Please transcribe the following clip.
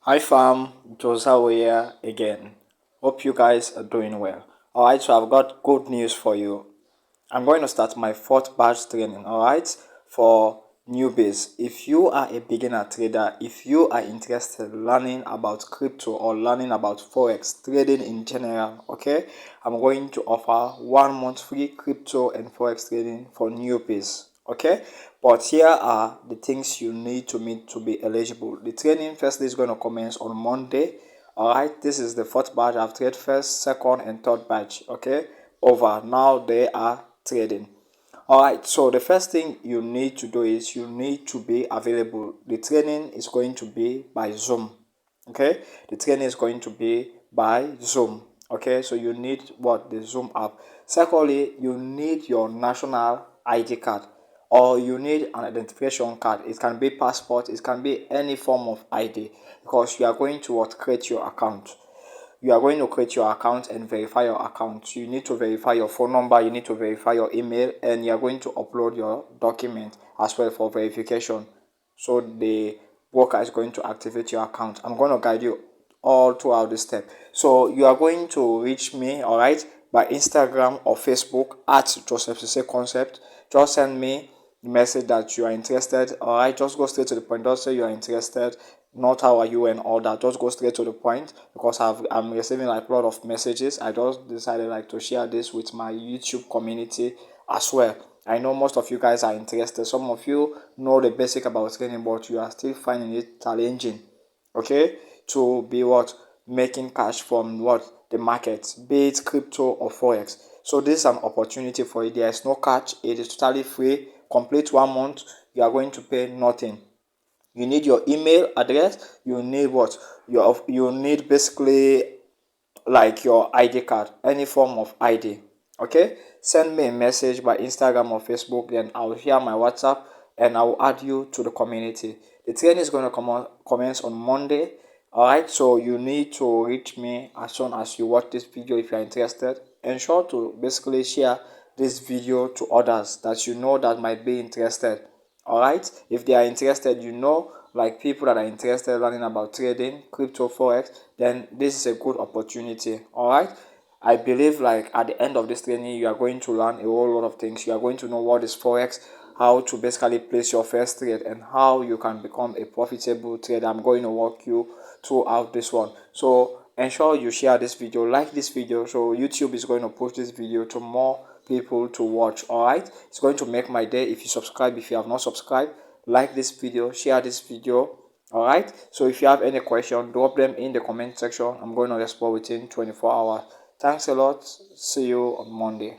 Hi fam, Joseph here again. Hope you guys are doing well. Alright, so I've got good news for you. I'm going to start my fourth batch training, alright, for newbies. If you are a beginner trader, if you are interested in learning about crypto or learning about Forex trading in general, okay, I'm going to offer 1 month free crypto and Forex trading for newbies, okay. But here are the things you need to meet to be eligible. The training firstly is going to commence on Monday. Alright, this is the fourth batch. I've traded first, second, and third batch. Okay, over. Now they are trading. Alright, so the first thing you need to do is you need to be available. The training is going to be by Zoom. Okay, the training is going to be by Zoom. Okay, so you need what? The Zoom app. Secondly, you need your national ID card, or you need an identification card. It can be passport, it can be any form of ID, because you are going to create your account. You are going to create your account and verify your account. You need to verify your phone number, you need to verify your email, and you are going to upload your document as well for verification. So the broker is going to activate your account. I'm going to guide you all throughout this step. So you are going to reach me, all right, by Instagram or Facebook at Joseph Cisse Concept. Just send me the message that you are interested. All right, just go straight to the point. Don't say you are interested, not how are you and all that. Just go straight to the point, because I'm receiving like a lot of messages. I just decided like to share this with my YouTube community as well. I know most of you guys are interested. Some of you know the basic about trading, but you are still finding it challenging, okay, to be what? Making cash from what? The market, be it crypto or Forex. So this is an opportunity for you. There is no catch. It is totally free. Complete 1 month. You are going to pay nothing. You need your email address. You need what? You need basically like your ID card, any form of ID. Okay, send me a message by Instagram or Facebook, then I'll share my WhatsApp and I'll add you to the community. The training is going to commence on Monday. Alright, so you need to reach me as soon as you watch this video if you're interested. Ensure to basically share this video to others that you know that might be interested. Alright, if they are interested, like people that are interested in learning about trading, crypto, Forex, then this is a good opportunity. Alright, I believe like at the end of this training, you are going to learn a whole lot of things. You are going to know what is Forex, how to basically place your first trade, and how you can become a profitable trader. I'm going to walk you throughout this one. So ensure you share this video, like this video, so YouTube is going to push this video to more people to watch. All right, it's going to make my day if you subscribe. If you have not subscribed, like this video, share this video. All right, so if you have any question, drop them in the comment section. I'm going to respond within 24 hours. Thanks a lot. See you on Monday.